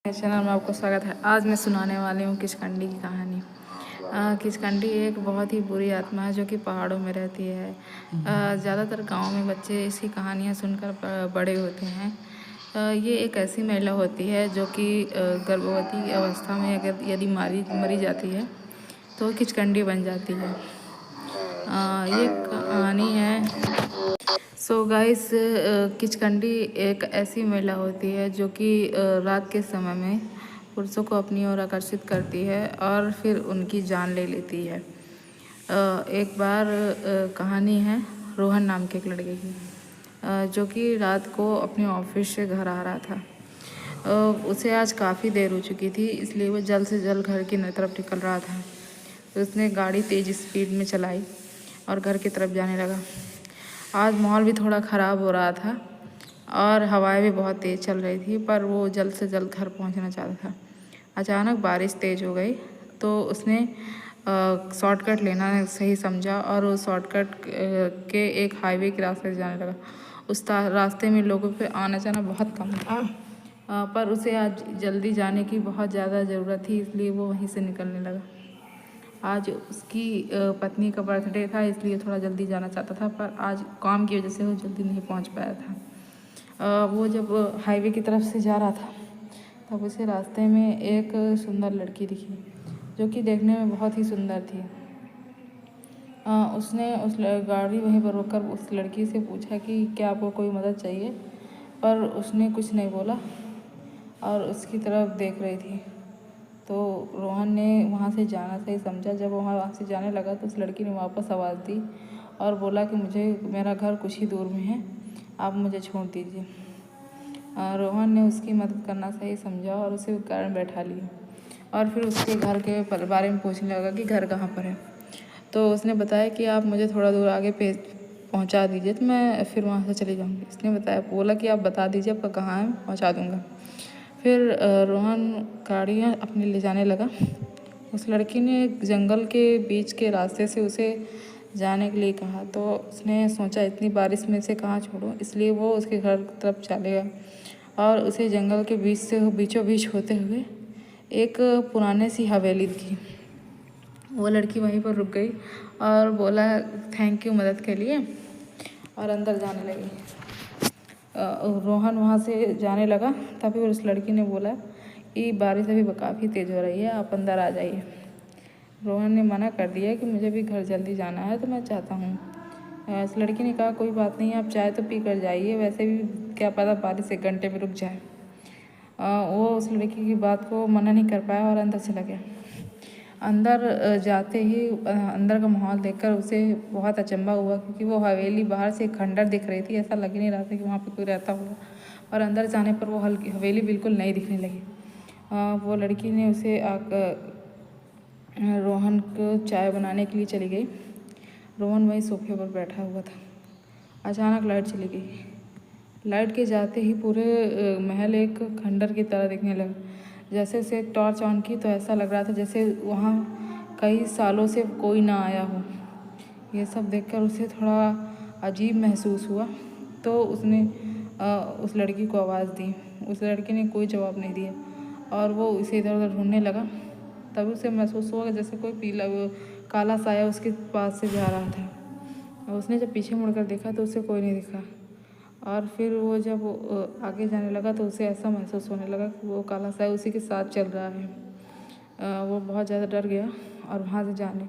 मेरे चैनल में आपको स्वागत है। आज मैं सुनाने वाली हूँ किचकंडी की कहानी। किचकंडी एक बहुत ही बुरी आत्मा है जो कि पहाड़ों में रहती है। ज़्यादातर गांव में बच्चे इसकी कहानियाँ सुनकर बड़े होते हैं। ये एक ऐसी महिला होती है जो कि गर्भवती अवस्था में अगर यदि मरी जाती है तो किचकंडी बन जाती है। ये कहानी है। सो गाइस, किचकंडी एक ऐसी महिला होती है जो कि रात के समय में पुरुषों को अपनी ओर आकर्षित करती है और फिर उनकी जान ले लेती है। एक बार कहानी है रोहन नाम के एक लड़के की, जो कि रात को अपने ऑफिस से घर आ रहा था। उसे आज काफ़ी देर हो चुकी थी, इसलिए वो जल्द से जल्द घर की तरफ निकल रहा था। तो उसने गाड़ी तेज़ स्पीड में चलाई और घर की तरफ जाने लगा। आज माहौल भी थोड़ा ख़राब हो रहा था और हवाएं भी बहुत तेज़ चल रही थी, पर वो जल्द से जल्द घर पहुंचना चाहता था। अचानक बारिश तेज़ हो गई तो उसने शॉर्टकट लेना सही समझा और वो शॉर्टकट के एक हाईवे के रास्ते से जाने लगा। उस रास्ते में लोगों पे आना जाना बहुत कम था, पर उसे आज जल्दी जाने की बहुत ज़्यादा ज़रूरत थी, इसलिए वो वहीं से निकलने लगा। आज उसकी पत्नी का बर्थडे था, इसलिए थोड़ा जल्दी जाना चाहता था, पर आज काम की वजह से वो जल्दी नहीं पहुंच पाया था। वो जब हाईवे की तरफ से जा रहा था तब उसे रास्ते में एक सुंदर लड़की दिखी जो कि देखने में बहुत ही सुंदर थी। उसने उस गाड़ी वहीं पर रोककर उस लड़की से पूछा कि क्या आपको कोई मदद चाहिए, पर उसने कुछ नहीं बोला और उसकी तरफ देख रही थी। तो रोहन ने वहाँ से जाना सही समझा। जब वहाँ से जाने लगा तो उस लड़की ने वापस आवाज़ दी और बोला कि मेरा घर कुछ ही दूर में है, आप मुझे छोड़ दीजिए। रोहन ने उसकी मदद करना सही समझा और उसे कारण बैठा लिया और फिर उसके घर के बारे में पूछने लगा कि घर कहाँ पर है। तो उसने बताया कि आप मुझे थोड़ा दूर आगे पहुँचा दीजिए तो मैं फिर वहाँ से चली जाऊँगी। उसने बोला कि आप बता दीजिए आपका कहाँ है, पहुँचा दूँगा। फिर रोहन गाड़ियाँ अपने ले जाने लगा। उस लड़की ने जंगल के बीच के रास्ते से उसे जाने के लिए कहा, तो उसने सोचा इतनी बारिश में से कहाँ छोड़ूं, इसलिए वो उसके घर की तरफ चलेगा और उसे जंगल के बीच से बीचों बीच होते हुए एक पुराने सी हवेली दिखी। वो लड़की वहीं पर रुक गई और बोला थैंक यू मदद के लिए और अंदर जाने लगी। रोहन वहाँ से जाने लगा, तभी उस लड़की ने बोला कि बारिश अभी काफ़ी तेज़ हो रही है, आप अंदर आ जाइए। रोहन ने मना कर दिया कि मुझे भी घर जल्दी जाना है तो मैं चाहता हूँ। उस लड़की ने कहा कोई बात नहीं, आप चाय तो पी कर जाइए, वैसे भी क्या पता बारिश 1 घंटे में रुक जाए। वो उस लड़की की बात को मना नहीं कर पाया और अंदर चला गया। अंदर जाते ही अंदर का माहौल देखकर उसे बहुत अचंभा हुआ, क्योंकि वो हवेली बाहर से खंडर दिख रही थी, ऐसा लग नहीं रहा था कि वहाँ पे कोई रहता होगा। और अंदर जाने पर वो हवेली बिल्कुल नई दिखने लगी। वो लड़की ने उसे रोहन को चाय बनाने के लिए चली गई। रोहन वहीं सोफे पर बैठा हुआ था। अचानक लाइट चली गई। लाइट के जाते ही पूरे महल एक खंडर की तरह दिखने लगा। जैसे उसे एक टॉर्च ऑन की तो ऐसा लग रहा था जैसे वहाँ कई सालों से कोई ना आया हो। ये सब देखकर उसे थोड़ा अजीब महसूस हुआ, तो उसने उस लड़की को आवाज़ दी। उस लड़की ने कोई जवाब नहीं दिया और वो उसे इधर उधर ढूंढने लगा। तभी उसे महसूस हुआ जैसे कोई काला साया उसके पास से जा रहा था। और उसने जब पीछे मुड़कर देखा तो उसे कोई नहीं दिखा। और फिर वो जब आगे जाने लगा तो उसे ऐसा महसूस होने लगा कि वो काला साया उसी के साथ चल रहा है। वो बहुत ज़्यादा डर गया और वहाँ से जाने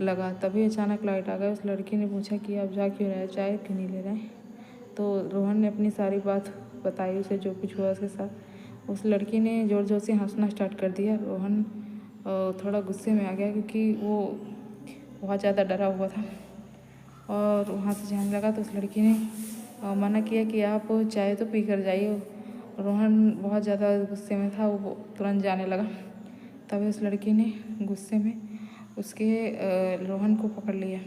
लगा। तभी अचानक लाइट आ गई। उस लड़की ने पूछा कि आप जा क्यों रहे, चाय क्यों नहीं ले रहे? तो रोहन ने अपनी सारी बात बताई उसे, जो कुछ हुआ उसके साथ। उस लड़की ने ज़ोर ज़ोर से हंसना स्टार्ट कर दिया। रोहन थोड़ा गुस्से में आ गया, क्योंकि वो बहुत ज़्यादा डरा हुआ था और वहाँ से जाने लगा। तो उस लड़की ने मना किया कि आप चाय तो पी कर जाइए। रोहन बहुत ज़्यादा गुस्से में था, वो तुरंत जाने लगा। तभी उस लड़की ने गुस्से में रोहन को पकड़ लिया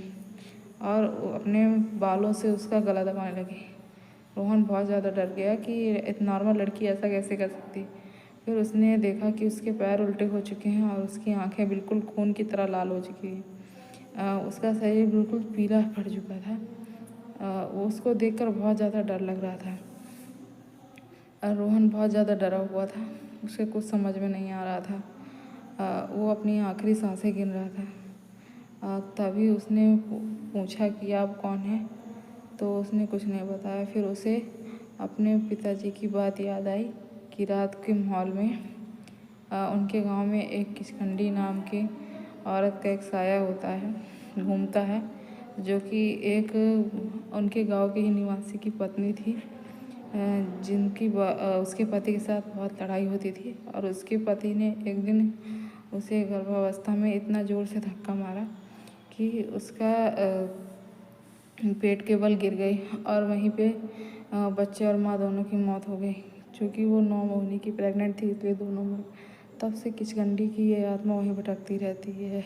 और अपने बालों से उसका गला दबाने लगी। रोहन बहुत ज़्यादा डर गया कि एक नॉर्मल लड़की ऐसा कैसे कर सकती। फिर उसने देखा कि उसके पैर उल्टे हो चुके हैं और उसकी आंखें बिल्कुल खून की तरह लाल हो चुकी हैं। उसका शरीर बिल्कुल पीला पड़ चुका था। उसको देखकर बहुत ज़्यादा डर लग रहा था। रोहन बहुत ज़्यादा डरा हुआ था उसे कुछ समझ में नहीं आ रहा था। वो अपनी आखिरी सांसें गिन रहा था। तभी उसने पूछा कि आप कौन हैं? तो उसने कुछ नहीं बताया। फिर उसे अपने पिताजी की बात याद आई कि रात के माहौल में उनके गांव में एक किचकंडी नाम की औरत का एक साया होता है, घूमता है, जो कि एक उनके गांव के ही निवासी की पत्नी थी, जिनकी उसके पति के साथ बहुत लड़ाई होती थी। और उसके पति ने एक दिन उसे गर्भावस्था में इतना ज़ोर से धक्का मारा कि उसका पेट के बल गिर गई और वहीं पे बच्चे और माँ दोनों की मौत हो गई। चूँकि वो 9 महीने की प्रेग्नेंट थी, इसलिए दोनों मर। तब से किचकंडी की ये आत्मा वहीं भटकती रहती है।